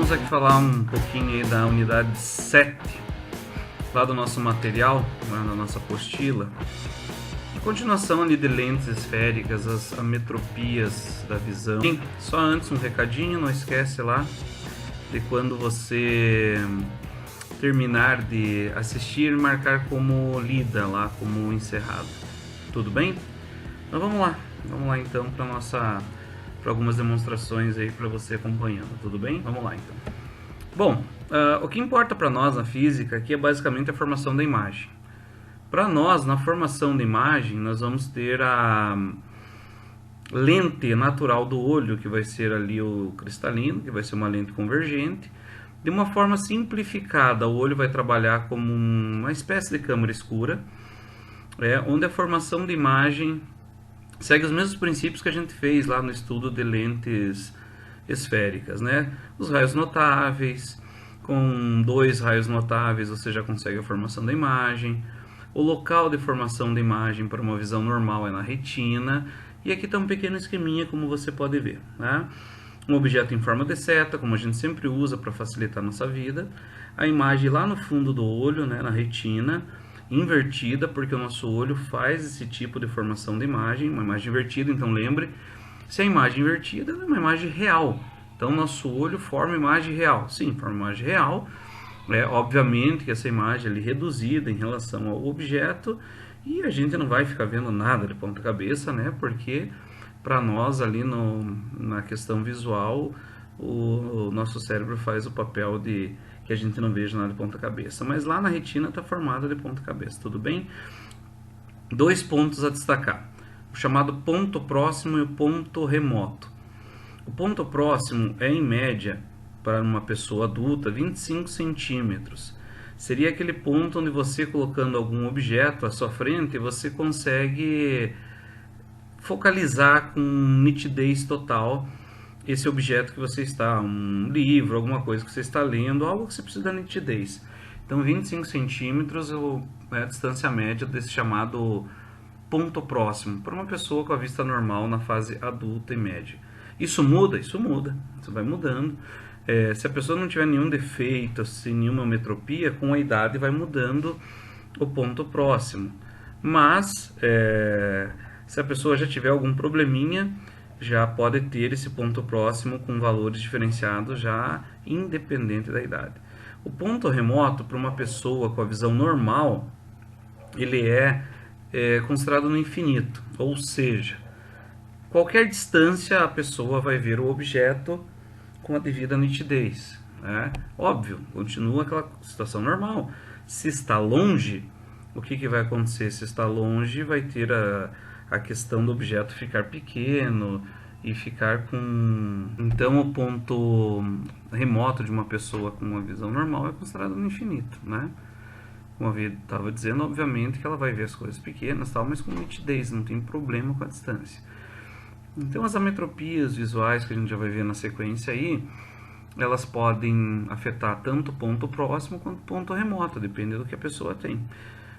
vamos aqui falar um pouquinho aí da unidade 7, lá do nosso material, lá na nossa apostila. Em continuação ali de lentes esféricas, as ametropias da visão. Sim, só antes um recadinho, não esquece lá de quando você terminar de assistir, marcar como lida lá, como encerrado. Tudo bem? Então vamos lá então para algumas demonstrações aí para você acompanhando, tudo bem? Vamos lá então. Bom, o que importa para nós na física aqui é basicamente a formação da imagem. Para nós, na formação da imagem, nós vamos ter a lente natural do olho, que vai ser ali o cristalino, que vai ser uma lente convergente. De uma forma simplificada, o olho vai trabalhar como uma espécie de câmara escura, onde a formação de imagem segue os mesmos princípios que a gente fez lá no estudo de lentes esféricas, né? Os raios notáveis, com 2 raios notáveis você já consegue a formação da imagem. O local de formação da imagem para uma visão normal é na retina. E aqui está um pequeno esqueminha, como você pode ver, né? Um objeto em forma de seta, como a gente sempre usa para facilitar a nossa vida. A imagem lá no fundo do olho, né, na retina, invertida, porque o nosso olho faz esse tipo de formação de imagem, uma imagem invertida. Então lembre, se a imagem invertida é uma imagem real. Então nosso olho forma imagem real. Sim, forma imagem real. Obviamente que essa imagem é reduzida em relação ao objeto e a gente não vai ficar vendo nada de ponta cabeça, né? Porque para nós ali na questão visual, o nosso cérebro faz o papel de que a gente não veja nada de ponta cabeça. Mas lá na retina está formada de ponta cabeça, tudo bem? 2 pontos a destacar. O chamado ponto próximo e o ponto remoto. O ponto próximo é, em média, para uma pessoa adulta, 25 centímetros. Seria aquele ponto onde você, colocando algum objeto à sua frente, você consegue focalizar com nitidez total esse objeto que você está, um livro, alguma coisa que você está lendo, algo que você precisa da nitidez. Então 25 centímetros é a distância média desse chamado ponto próximo, para uma pessoa com a vista normal na fase adulta e média. Isso muda? Isso muda, isso vai mudando. Se a pessoa não tiver nenhum defeito, sem nenhuma ametropia, com a idade vai mudando o ponto próximo. Mas, se a pessoa já tiver algum probleminha, já pode ter esse ponto próximo com valores diferenciados já independente da idade. O ponto remoto, para uma pessoa com a visão normal, ele é considerado no infinito, ou seja, qualquer distância a pessoa vai ver o objeto com a devida nitidez, né? Óbvio, continua aquela situação normal. Se está longe, o que vai acontecer? Se está longe, vai ter a questão do objeto ficar pequeno e ficar com... Então o ponto remoto de uma pessoa com uma visão normal é considerado no infinito, né? Como eu estava dizendo, obviamente que ela vai ver as coisas pequenas, tal, mas com nitidez, não tem problema com a distância. Então as ametropias visuais que a gente já vai ver na sequência aí, elas podem afetar tanto o ponto próximo quanto o ponto remoto, depende do que a pessoa tem.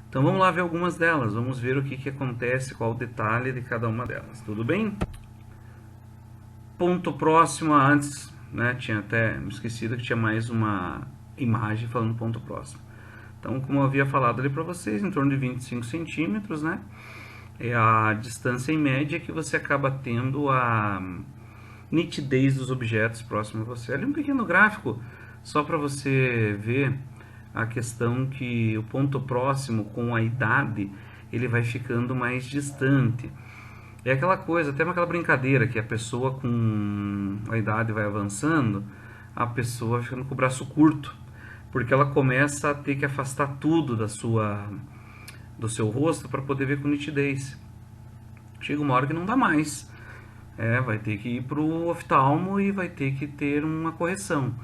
Então vamos lá ver algumas delas, vamos ver o que acontece, qual o detalhe de cada uma delas, tudo bem? Ponto próximo, antes, né, tinha até me esquecido que tinha mais uma imagem falando ponto próximo. Então, como eu havia falado ali para vocês, em torno de 25 centímetros, né? É a distância em média que você acaba tendo a nitidez dos objetos próximos a você. Ali um pequeno gráfico, só para você ver a questão que o ponto próximo, com a idade, ele vai ficando mais distante. É aquela coisa, até aquela brincadeira que a pessoa com a idade vai avançando, a pessoa vai ficando com o braço curto, porque ela começa a ter que afastar tudo do seu rosto para poder ver com nitidez. Chega uma hora que não dá mais. Vai ter que ir para o oftalmo e vai ter que ter uma correção.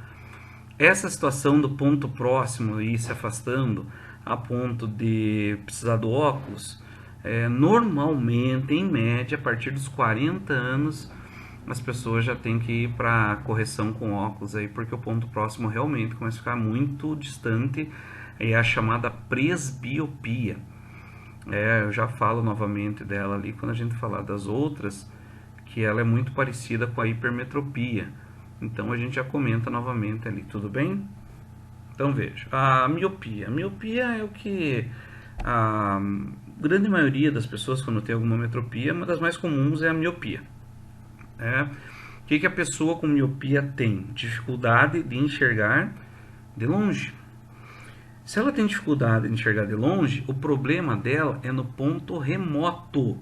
Essa situação do ponto próximo e ir se afastando a ponto de precisar do óculos, normalmente, em média, a partir dos 40 anos, as pessoas já têm que ir para correção com óculos aí, porque o ponto próximo realmente começa a ficar muito distante, é a chamada presbiopia. Eu já falo novamente dela ali quando a gente falar das outras, que ela é muito parecida com a hipermetropia, Então a gente já comenta novamente ali, tudo bem? Então veja, a miopia. A miopia é o que a grande maioria das pessoas, quando tem alguma metropia, uma das mais comuns é a miopia. O que a pessoa com miopia tem? Dificuldade de enxergar de longe. Se ela tem dificuldade de enxergar de longe, o problema dela é no ponto remoto.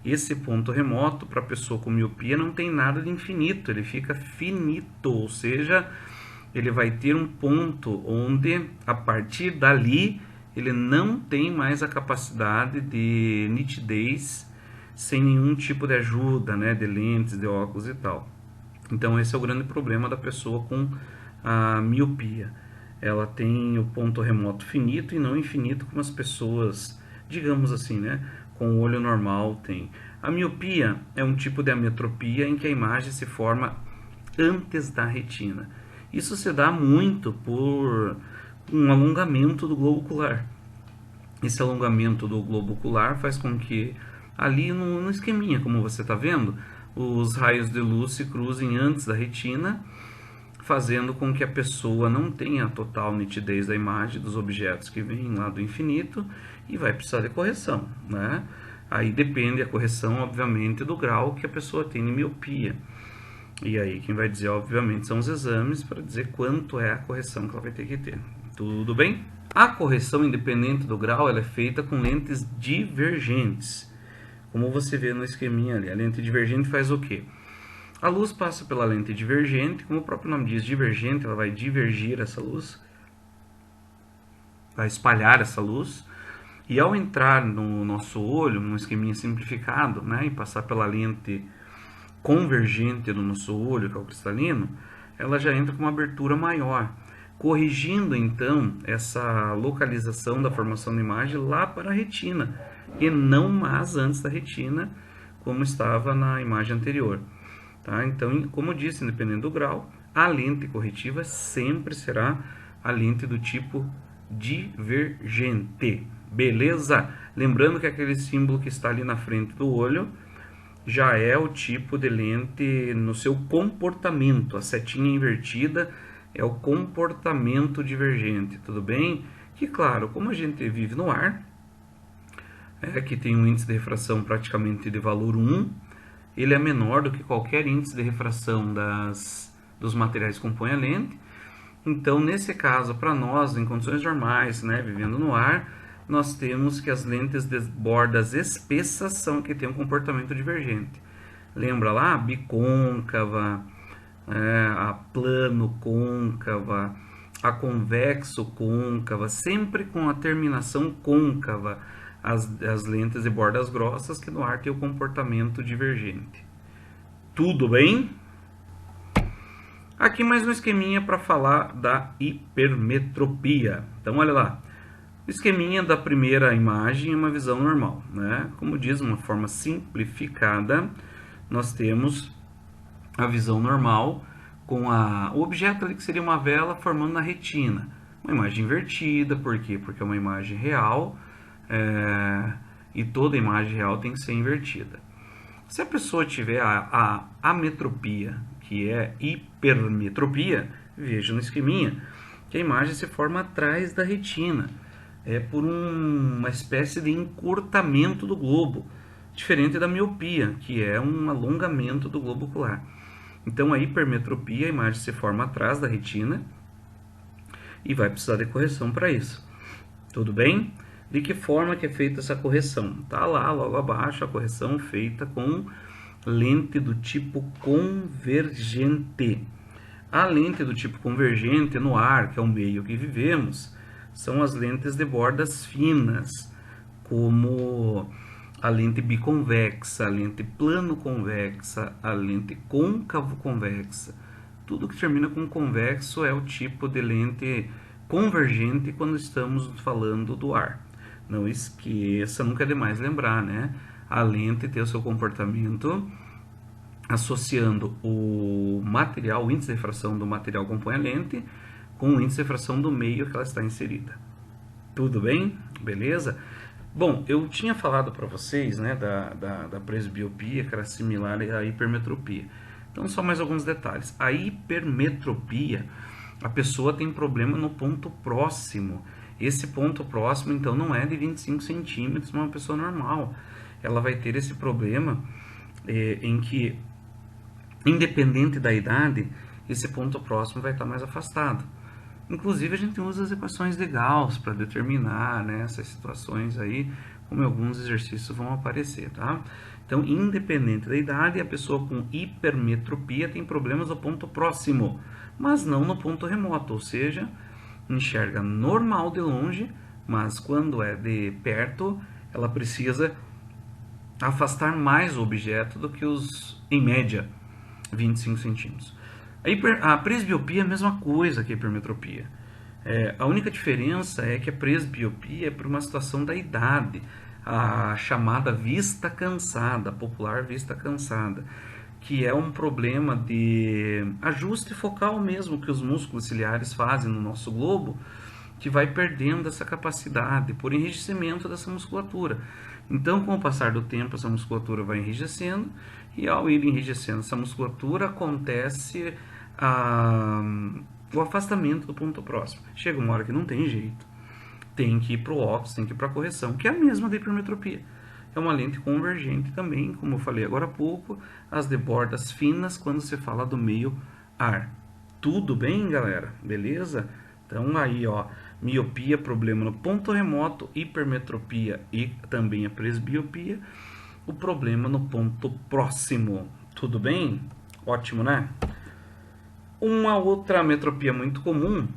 Esse ponto remoto, para a pessoa com miopia, não tem nada de infinito, ele fica finito, ou seja, ele vai ter um ponto onde, a partir dali, ele não tem mais a capacidade de nitidez sem nenhum tipo de ajuda, né, de lentes, de óculos e tal. Então esse é o grande problema da pessoa com a miopia. Ela tem o ponto remoto finito e não infinito como as pessoas, digamos assim, né, com o olho normal tem. A miopia é um tipo de ametropia em que a imagem se forma antes da retina. Isso se dá muito por um alongamento do globo ocular. Esse alongamento do globo ocular faz com que ali no esqueminha, como você está vendo, os raios de luz se cruzem antes da retina, fazendo com que a pessoa não tenha a total nitidez da imagem dos objetos que vêm lá do infinito e vai precisar de correção, né? Aí depende a correção, obviamente, do grau que a pessoa tem de miopia. E aí quem vai dizer, obviamente, são os exames para dizer quanto é a correção que ela vai ter que ter. Tudo bem? A correção, independente do grau, ela é feita com lentes divergentes. Como você vê no esqueminha ali, a lente divergente faz o quê? A luz passa pela lente divergente, como o próprio nome diz, divergente, ela vai divergir essa luz, vai espalhar essa luz, e ao entrar no nosso olho, num esqueminha simplificado, né, e passar pela lente convergente do nosso olho, que é o cristalino, ela já entra com uma abertura maior, corrigindo então essa localização da formação da imagem lá para a retina, e não mais antes da retina, como estava na imagem anterior. Tá? Então, como eu disse, independente do grau, a lente corretiva sempre será a lente do tipo divergente. Beleza? Lembrando que aquele símbolo que está ali na frente do olho já é o tipo de lente no seu comportamento. A setinha invertida é o comportamento divergente, tudo bem? Que claro, como a gente vive no ar, que tem um índice de refração praticamente de valor 1, ele é menor do que qualquer índice de refração dos materiais que compõem a lente. Então, nesse caso, para nós, em condições normais, né, vivendo no ar, nós temos que as lentes de bordas espessas são que têm um comportamento divergente. Lembra lá? A bicôncava, a plano côncava, a convexo côncava, sempre com a terminação côncava, as lentes de bordas grossas, que no ar tem o comportamento divergente. Tudo bem? Aqui mais um esqueminha para falar da hipermetropia. Então olha lá, o esqueminha da primeira imagem é uma visão normal, né? Como diz, uma forma simplificada, nós temos a visão normal com o objeto ali que seria uma vela formando na retina. Uma imagem invertida, por quê? Porque é uma imagem real, e toda imagem real tem que ser invertida. Se a pessoa tiver a ametropia, que é hipermetropia, veja no esqueminha que a imagem se forma atrás da retina. É por uma espécie de encurtamento do globo, diferente da miopia, que é um alongamento do globo ocular. Então a hipermetropia, a imagem se forma atrás da retina e vai precisar de correção para isso. Tudo bem? De que forma que é feita essa correção? Tá lá, logo abaixo, a correção feita com lente do tipo convergente. A lente do tipo convergente no ar, que é o meio que vivemos, são as lentes de bordas finas, como a lente biconvexa, a lente plano-convexa, a lente côncavo-convexa. Tudo que termina com convexo é o tipo de lente convergente quando estamos falando do ar. Não esqueça, nunca é demais lembrar, né? A lente tem o seu comportamento associando o material, o índice de refração do material que compõe a lente, com o índice de refração do meio que ela está inserida. Tudo bem? Beleza? Bom, eu tinha falado para vocês, né, da presbiopia, que era similar à hipermetropia. Então, só mais alguns detalhes. A hipermetropia, a pessoa tem problema no ponto próximo. Esse ponto próximo, então, não é de 25 centímetros para uma pessoa normal. Ela vai ter esse problema em que, independente da idade, esse ponto próximo vai estar mais afastado. Inclusive, a gente usa as equações de Gauss para determinar, né, essas situações aí, como alguns exercícios vão aparecer, tá? Então, independente da idade, a pessoa com hipermetropia tem problemas no ponto próximo, mas não no ponto remoto, ou seja, enxerga normal de longe, mas quando é de perto, ela precisa afastar mais o objeto do que os, em média, 25 centímetros. A presbiopia é a mesma coisa que a hipermetropia. A única diferença é que a presbiopia é por uma situação da idade, a chamada vista cansada, a popular vista cansada, que é um problema de ajuste focal mesmo que os músculos ciliares fazem no nosso globo, que vai perdendo essa capacidade por enrijecimento dessa musculatura. Então, com o passar do tempo, essa musculatura vai enrijecendo, e ao ir enrijecendo essa musculatura, acontece o afastamento do ponto próximo. Chega uma hora que não tem jeito, tem que ir para o óculos, tem que ir para a correção, que é a mesma da hipermetropia. É uma lente convergente também, como eu falei agora há pouco, as de bordas finas quando se fala do meio ar. Tudo bem, galera? Beleza? Então aí, ó, miopia, problema no ponto remoto, hipermetropia e também a presbiopia, o problema no ponto próximo. Tudo bem? Ótimo, né? Uma outra metropia muito comum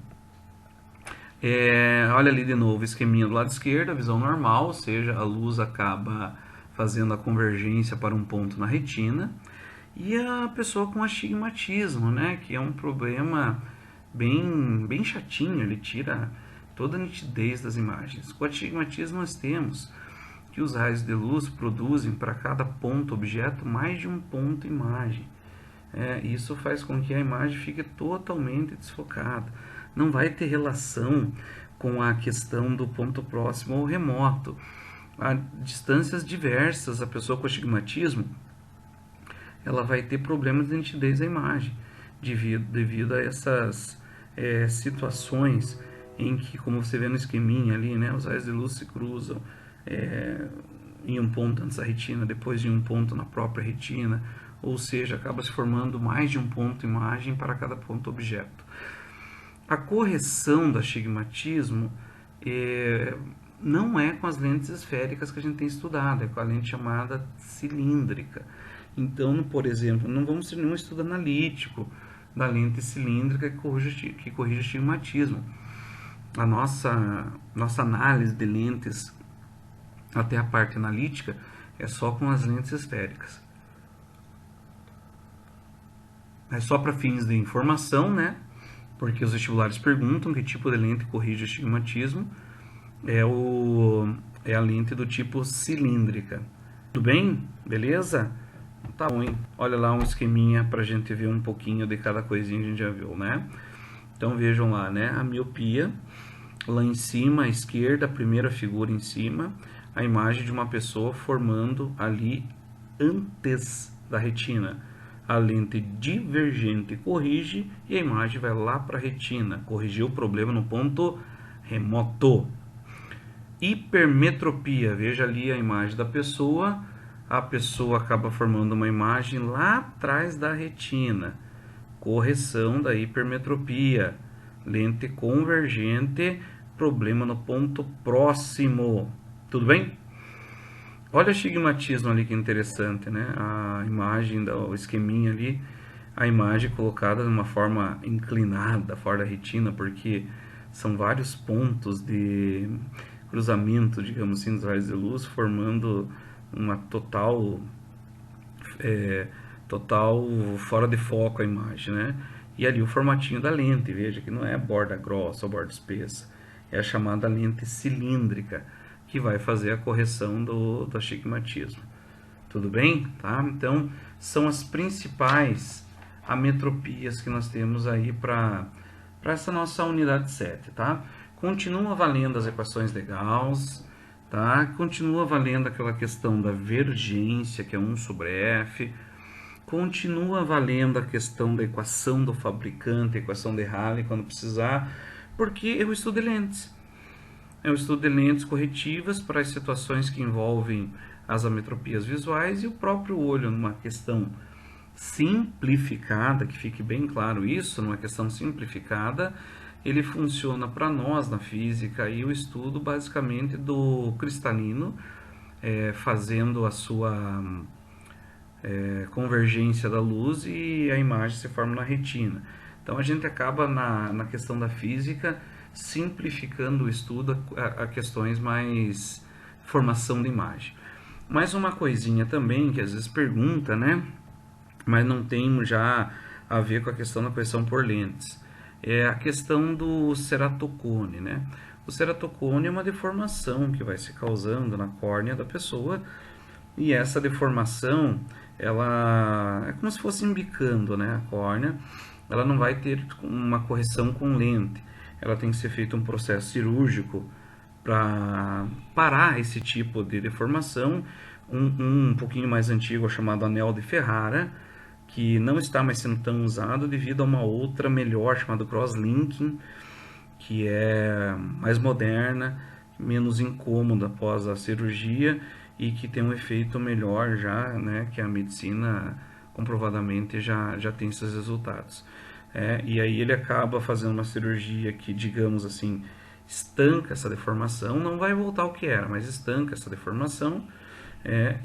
olha ali de novo, esqueminha do lado esquerdo, a visão normal, ou seja, a luz acaba fazendo a convergência para um ponto na retina, e a pessoa com astigmatismo, né, que é um problema bem chatinho, ele tira toda a nitidez das imagens. Com astigmatismo nós temos que os raios de luz produzem para cada ponto objeto mais de um ponto imagem. Isso faz com que a imagem fique totalmente desfocada. Não vai ter relação com a questão do ponto próximo ou remoto. A distâncias diversas, a pessoa com astigmatismo, ela vai ter problemas de nitidez da imagem, devido a essas situações em que, como você vê no esqueminha ali, né, os raios de luz se cruzam em um ponto antes da retina, depois de um ponto na própria retina, ou seja, acaba se formando mais de um ponto imagem para cada ponto objeto. A correção do astigmatismo não é com as lentes esféricas que a gente tem estudado, é com a lente chamada cilíndrica. Então, por exemplo, não vamos ter nenhum estudo analítico da lente cilíndrica que corrige o astigmatismo. A nossa análise de lentes, até a parte analítica, é só com as lentes esféricas. É só para fins de informação, né? Porque os vestibulares perguntam que tipo de lente corrige o astigmatismo. É a lente do tipo cilíndrica. Tudo bem? Beleza? Tá bom, hein? Olha lá um esqueminha para a gente ver um pouquinho de cada coisinha que a gente já viu, né? Então vejam lá, né? A miopia, lá em cima, à esquerda, a primeira figura em cima, a imagem de uma pessoa formando ali antes da retina. A lente divergente corrige e a imagem vai lá para a retina, corrigir o problema no ponto remoto. Hipermetropia, veja ali a imagem da pessoa, a pessoa acaba formando uma imagem lá atrás da retina. Correção da hipermetropia, lente convergente, problema no ponto próximo. Tudo bem? Olha o astigmatismo ali, que interessante, né? A imagem, o esqueminha ali, a imagem colocada de uma forma inclinada fora da retina, porque são vários pontos de cruzamento, digamos assim, dos raios de luz, formando uma total fora de foco a imagem, né? E ali o formatinho da lente, veja que não é borda grossa ou borda espessa, é a chamada lente cilíndrica, que vai fazer a correção do astigmatismo. Tudo bem? Tá? Então, são as principais ametropias que nós temos aí para essa nossa unidade 7, tá? Continua valendo as equações de Gauss, tá? Continua valendo aquela questão da vergência, que é 1 sobre F. continua valendo a questão da equação do fabricante, a equação de Halley quando precisar, porque eu estudo lentes. Eu estudo lentes corretivas para as situações que envolvem as ametropias visuais e o próprio olho, numa questão simplificada, que fique bem claro isso, numa questão simplificada, ele funciona para nós na física e o estudo basicamente do cristalino, fazendo a sua convergência da luz e a imagem se forma na retina. Então a gente acaba na questão da física simplificando o estudo a questões mais formação de imagem. Mais uma coisinha também que às vezes pergunta, né? Mas não tem já a ver com a questão da correção por lentes. É a questão do ceratocone, né? O ceratocone é uma deformação que vai se causando na córnea da pessoa e essa deformação, ela é como se fosse embicando, né, a córnea. Ela não vai ter uma correção com lente. Ela tem que ser feito um processo cirúrgico para parar esse tipo de deformação. Um pouquinho mais antigo, chamado anel de Ferrara, que não está mais sendo tão usado devido a uma outra melhor, chamada crosslinking, que é mais moderna, menos incômoda após a cirurgia e que tem um efeito melhor já, né, que a medicina comprovadamente já tem esses resultados. E aí ele acaba fazendo uma cirurgia que, digamos assim, estanca essa deformação, não vai voltar ao que era, mas estanca essa deformação,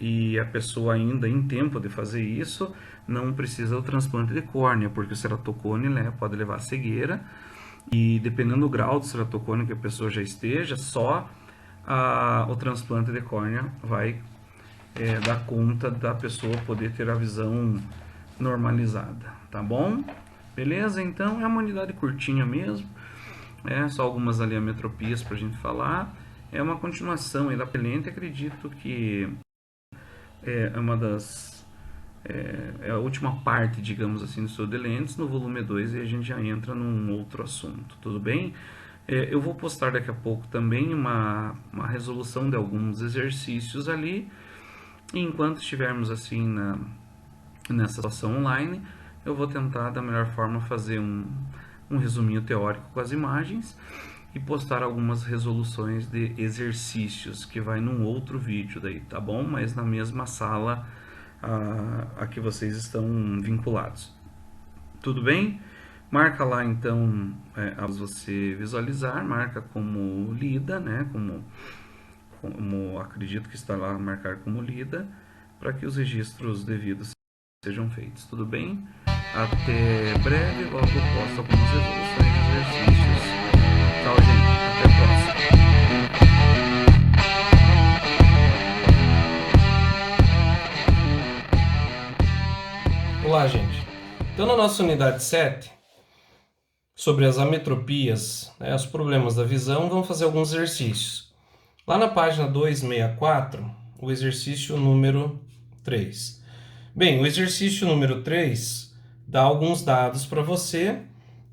e a pessoa ainda em tempo de fazer isso não precisa do transplante de córnea, porque o ceratocone pode levar a cegueira, e dependendo do grau do ceratocone que a pessoa já esteja, só o transplante de córnea vai dar conta da pessoa poder ter a visão normalizada, tá bom? Beleza? Então é uma unidade curtinha mesmo, só algumas ali ametropias para a gente falar. É uma continuação da lente, acredito que é uma das é a última parte, digamos assim, do estudo de lentes. No volume 2 e a gente já entra num outro assunto, tudo bem? Eu vou postar daqui a pouco também uma resolução de alguns exercícios ali, e enquanto estivermos assim nessa situação online, eu vou tentar da melhor forma fazer um resuminho teórico com as imagens e postar algumas resoluções de exercícios que vai num outro vídeo daí, tá bom? Mas na mesma sala a que vocês estão vinculados. Tudo bem? Marca lá então, após você visualizar, marca como lida, né? Como acredito que está lá marcar como lida, para que os registros devidos sejam feitos. Tudo bem? Até breve, logo eu posto algumas resoluções de exercícios. Tchau, gente. Até a próxima. Olá, gente. Então, na nossa unidade 7, sobre as ametropias, os problemas da visão, vamos fazer alguns exercícios. Lá na página 264, o exercício número 3. Bem, o exercício número 3 dá alguns dados para você,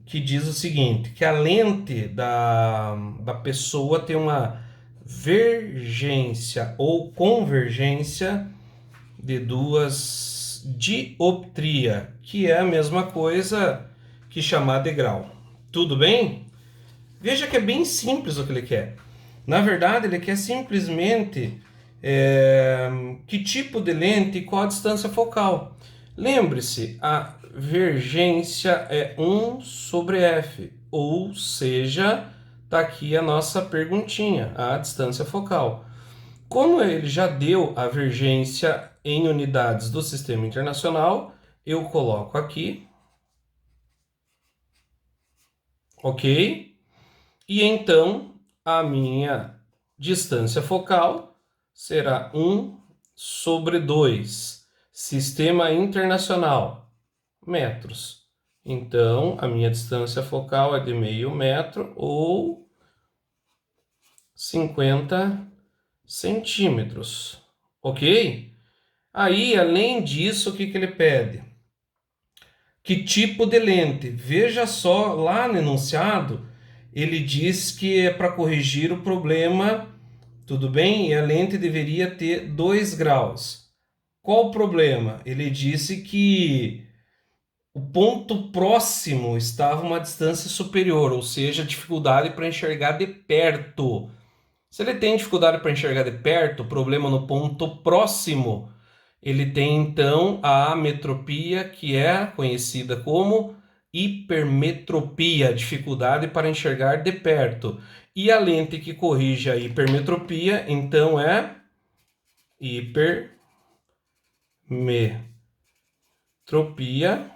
que diz o seguinte, que a lente da pessoa tem uma vergência ou convergência de duas dioptria, que é a mesma coisa que chamar de grau. Tudo bem? Veja que é bem simples o que ele quer. Na verdade, ele quer simplesmente que tipo de lente e qual a distância focal. Lembre-se, a vergência é 1 sobre f, ou seja, está aqui a nossa perguntinha, a distância focal. Como ele já deu a vergência em unidades do Sistema Internacional, eu coloco aqui, ok? E então a minha distância focal será 1 sobre 2, Sistema Internacional, metros. Então, a minha distância focal é de meio metro ou 50 centímetros, ok? Aí, além disso, o que ele pede? Que tipo de lente? Veja só, lá no enunciado, ele diz que é para corrigir o problema, tudo bem? E a lente deveria ter 2 graus. Qual o problema? Ele disse que o ponto próximo estava a uma distância superior, ou seja, dificuldade para enxergar de perto. Se ele tem dificuldade para enxergar de perto, problema no ponto próximo, ele tem então a ametropia, que é conhecida como hipermetropia, dificuldade para enxergar de perto. E a lente que corrige a hipermetropia, então, é hipermetropia,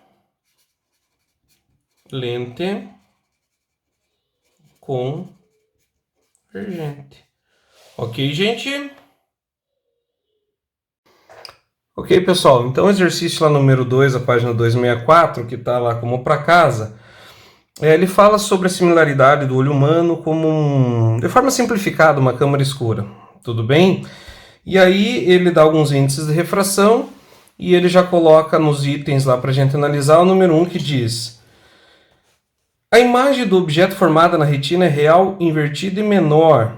lente convergente. Ok, gente? Ok, pessoal, então o exercício lá número 2, a página 264, que está lá como para casa, ele fala sobre a similaridade do olho humano como, de forma simplificada, uma câmara escura. Tudo bem? E aí ele dá alguns índices de refração e ele já coloca nos itens lá para a gente analisar o número 1 que diz: a imagem do objeto formada na retina é real, invertida e menor,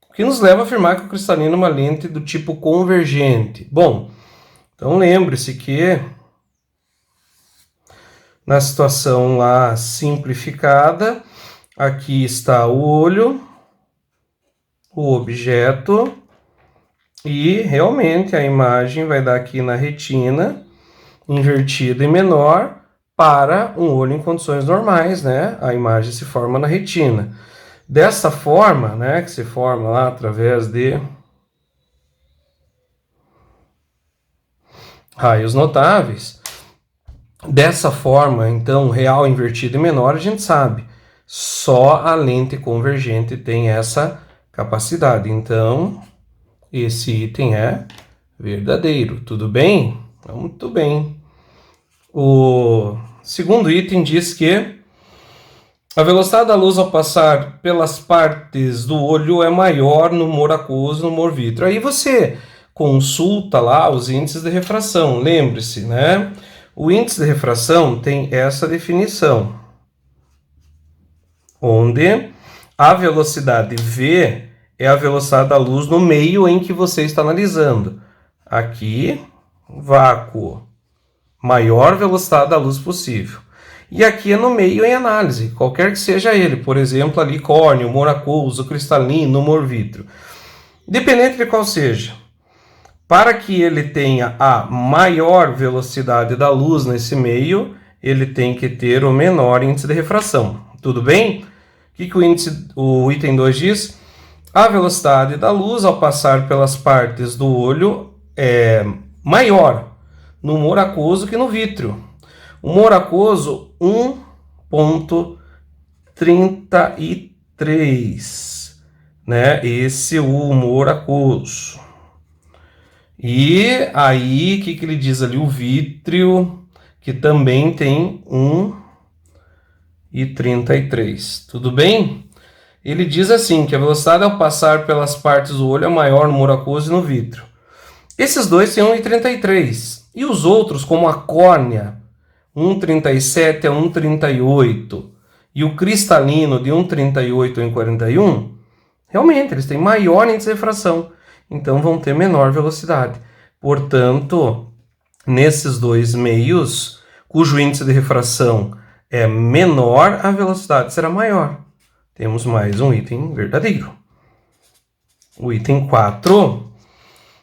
o que nos leva a afirmar que o cristalino é uma lente do tipo convergente. Bom, então lembre-se que na situação lá simplificada, aqui está o olho, o objeto, e realmente a imagem vai dar aqui na retina, invertida e menor, para um olho em condições normais, né? A imagem se forma na retina. Dessa forma, né, que se forma lá através de raios notáveis, dessa forma, então, real, invertido e menor, a gente sabe, só a lente convergente tem essa capacidade. Então, esse item é verdadeiro, tudo bem? Muito bem. O segundo item diz que a velocidade da luz ao passar pelas partes do olho é maior no humor aquoso e no humor vítreo. Aí você consulta lá os índices de refração. Lembre-se, né? O índice de refração tem essa definição, onde a velocidade V é a velocidade da luz no meio em que você está analisando. Aqui, vácuo, maior velocidade da luz possível. E aqui é no meio em análise, qualquer que seja ele, por exemplo, ali córneo, humor aquoso, cristalino, humor vítreo. Independente de qual seja, para que ele tenha a maior velocidade da luz nesse meio, ele tem que ter o menor índice de refração. Tudo bem? O que o item 2 diz? A velocidade da luz ao passar pelas partes do olho é maior no humor aquoso que no vítreo. Humor aquoso 1,33, né? Esse é o humor aquoso. E aí, o que ele diz ali? O vítreo, que também tem 1,33. Tudo bem? Ele diz assim, que a velocidade ao passar pelas partes do olho é maior no humor aquoso e no vítreo. Esses dois têm 1,33. E os outros, como a córnea, 1,37 a 1,38, e o cristalino de 1,38 a 1,41, realmente eles têm maior índice de refração, então vão ter menor velocidade. Portanto, nesses dois meios, cujo índice de refração é menor, a velocidade será maior. Temos mais um item verdadeiro. O item 4.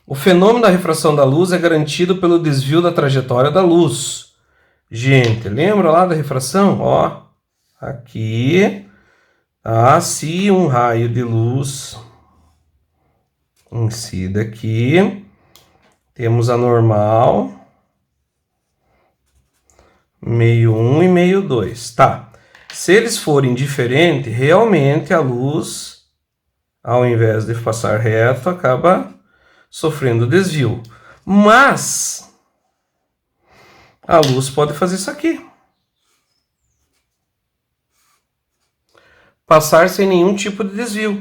O fenômeno da refração da luz é garantido pelo desvio da trajetória da luz. Gente, lembra lá da refração? Ó, aqui, se um raio de luz incida aqui, temos a normal, meio 1 e meio 2. Tá. Se eles forem diferentes, realmente a luz, ao invés de passar reto, acaba sofrendo desvio. Mas a luz pode fazer isso aqui. Passar sem nenhum tipo de desvio.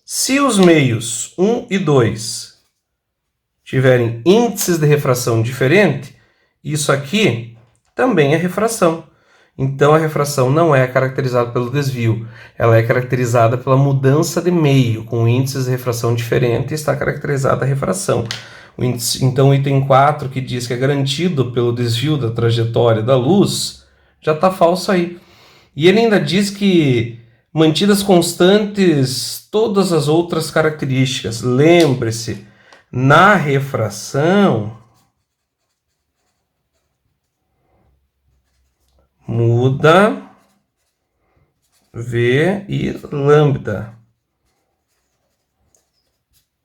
Se os meios 1 e 2 tiverem índices de refração diferentes, isso aqui também é refração. Então a refração não é caracterizada pelo desvio, ela é caracterizada pela mudança de meio, com índices de refração diferentes, está caracterizada a refração. Então o item 4, que diz que é garantido pelo desvio da trajetória da luz, já está falso aí. E ele ainda diz que mantidas constantes todas as outras características. Lembre-se, na refração muda V e lambda.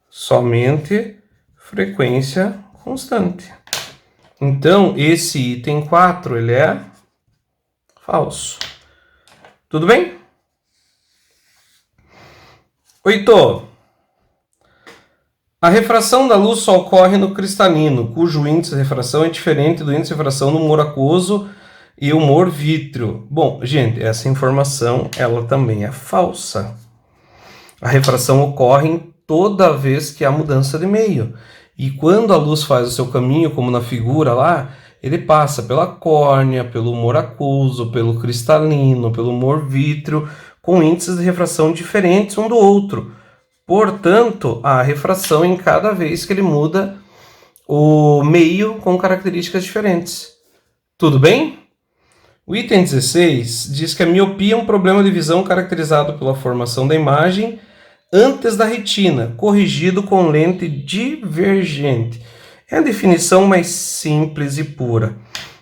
Somente frequência constante. Então, esse item 4, ele é falso. Tudo bem? 8. A refração da luz só ocorre no cristalino, cujo índice de refração é diferente do índice de refração no humor aquoso e humor vítreo. Bom, gente, essa informação ela também é falsa. A refração ocorre toda vez que há mudança de meio. E quando a luz faz o seu caminho, como na figura lá, ele passa pela córnea, pelo humor aquoso, pelo cristalino, pelo humor vítreo, com índices de refração diferentes um do outro. Portanto, há refração em cada vez que ele muda o meio com características diferentes. Tudo bem? O item 16 diz que a miopia é um problema de visão caracterizado pela formação da imagem antes da retina, corrigido com lente divergente. É a definição mais simples e pura.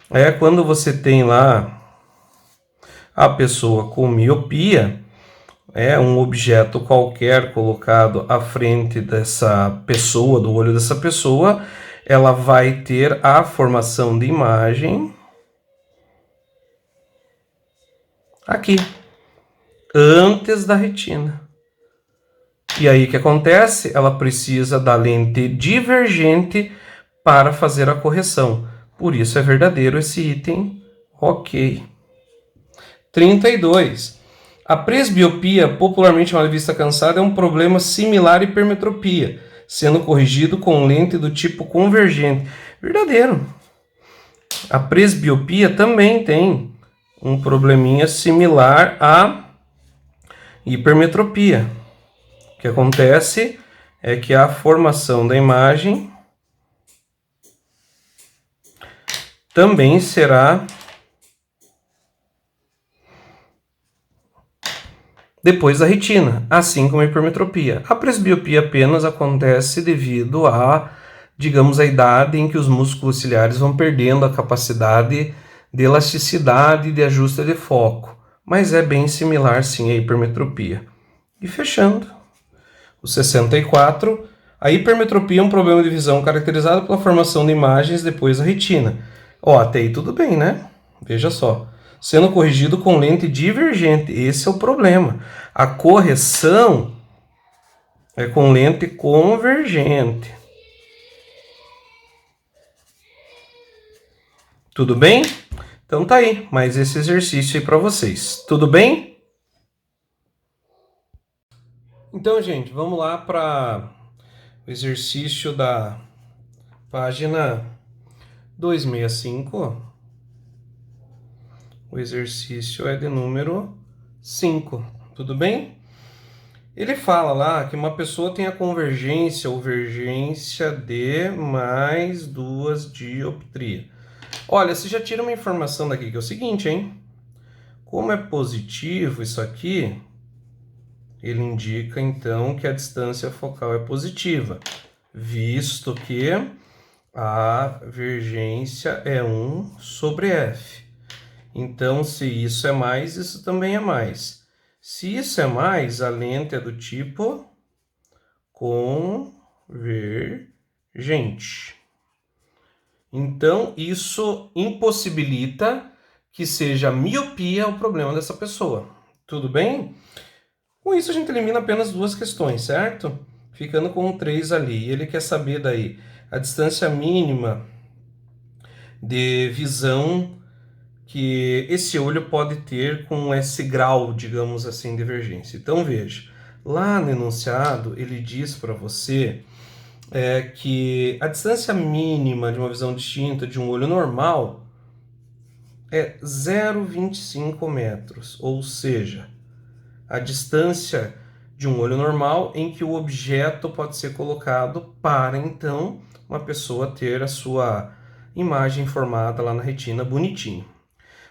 É quando você tem lá a pessoa com miopia, um objeto qualquer colocado à frente dessa pessoa, do olho dessa pessoa, ela vai ter a formação de imagem aqui, antes da retina. E aí o que acontece? Ela precisa da lente divergente para fazer a correção. Por isso é verdadeiro esse item. Ok. 32. A presbiopia, popularmente chamada vista cansada, é um problema similar à hipermetropia, sendo corrigido com lente do tipo convergente. Verdadeiro. A presbiopia também tem um probleminha similar à hipermetropia. O que acontece é que a formação da imagem também será depois da retina, assim como a hipermetropia. A presbiopia apenas acontece devido a, digamos, a idade em que os músculos ciliares vão perdendo a capacidade de elasticidade e de ajuste de foco, mas é bem similar sim à hipermetropia. E fechando, o 64, a hipermetropia é um problema de visão caracterizado pela formação de imagens depois da retina. Até aí tudo bem, né? Veja só. Sendo corrigido com lente divergente. Esse é o problema. A correção é com lente convergente. Tudo bem? Então tá aí, mais esse exercício aí para vocês. Tudo bem? Então, gente, vamos lá para o exercício da página 265. O exercício é de número 5. Tudo bem? Ele fala lá que uma pessoa tem a convergência ou vergência de mais 2 dioptrias. Olha, você já tira uma informação daqui que é o seguinte, hein? Como é positivo isso aqui, ele indica então que a distância focal é positiva, visto que a vergência é 1 sobre f. Então, se isso é mais, isso também é mais. Se isso é mais, a lente é do tipo convergente. Então, isso impossibilita que seja miopia o problema dessa pessoa. Tudo bem? Com isso, a gente elimina apenas 2 questões, certo? Ficando com 3 ali. Ele quer saber daí a distância mínima de visão que esse olho pode ter com esse grau, digamos assim, de divergência. Então, veja, lá no enunciado, ele diz para você que a distância mínima de uma visão distinta de um olho normal é 0,25 metros, ou seja, a distância de um olho normal em que o objeto pode ser colocado para, então, uma pessoa ter a sua imagem formada lá na retina bonitinho.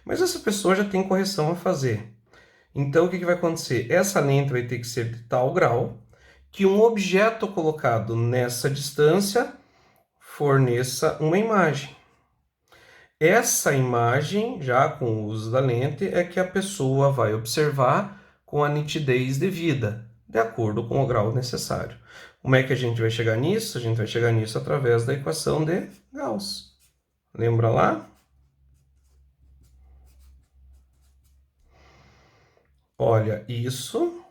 Mas essa pessoa já tem correção a fazer. Então, o que vai acontecer? Essa lente vai ter que ser de tal grau que um objeto colocado nessa distância forneça uma imagem. Essa imagem, já com o uso da lente, é que a pessoa vai observar com a nitidez devida, de acordo com o grau necessário. Como é que a gente vai chegar nisso? A gente vai chegar nisso através da equação de Gauss. Lembra lá? Olha, isso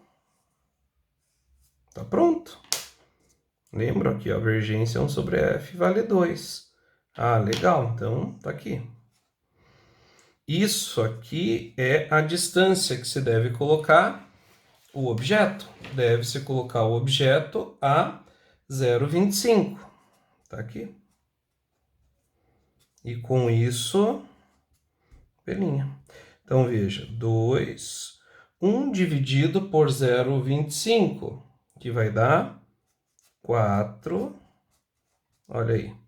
tá pronto. Lembra aqui, a divergência 1 sobre f vale 2. Ah, legal, então tá aqui. Isso aqui é a distância que se deve colocar o objeto. Deve-se colocar o objeto a 0,25. Tá aqui. E com isso, pelinha. Então veja, 2, 1 dividido por 0,25, que vai dar 4. Olha aí.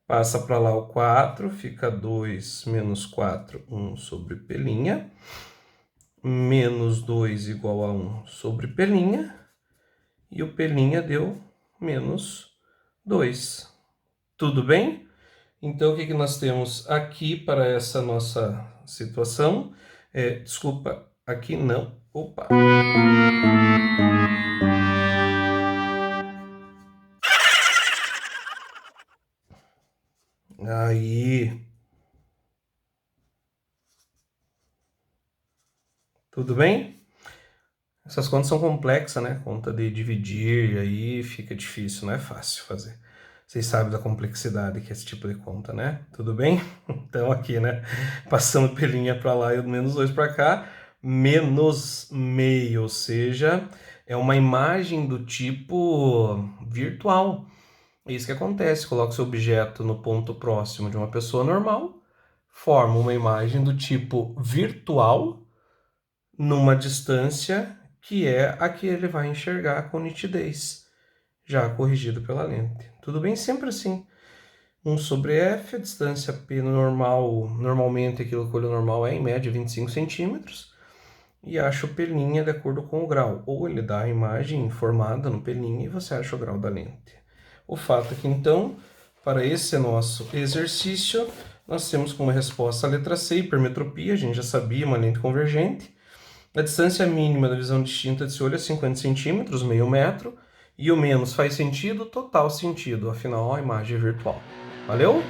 Passa para lá o 4, fica 2 menos 4, 1 sobre pelinha. Menos 2 igual a 1 sobre pelinha. E o pelinha deu menos 2. Tudo bem? Então, o que nós temos aqui para essa nossa situação? Desculpa, aqui não. Opa! Aí. Tudo bem? Essas contas são complexas, né? Conta de dividir, aí fica difícil, não é fácil fazer. Vocês sabem da complexidade que é esse tipo de conta, né? Tudo bem? Então aqui, né? Passando pelinha para lá e o menos 2 para cá, menos meio, ou seja, é uma imagem do tipo virtual. É isso que acontece, coloca seu objeto no ponto próximo de uma pessoa normal, forma uma imagem do tipo virtual, numa distância que é a que ele vai enxergar com nitidez, já corrigido pela lente. Tudo bem? Sempre assim. 1 sobre f, a distância p normal, normalmente aquilo que o olho normal é, em média, 25 centímetros, e acha o pelinha de acordo com o grau. Ou ele dá a imagem formada no pelinha e você acha o grau da lente. O fato é que, então, para esse nosso exercício, nós temos como resposta a letra C, hipermetropia, a gente já sabia, uma lente convergente. A distância mínima da visão distinta desse olho é 50 centímetros, meio metro, e o menos faz sentido, total sentido, afinal a imagem é virtual. Valeu?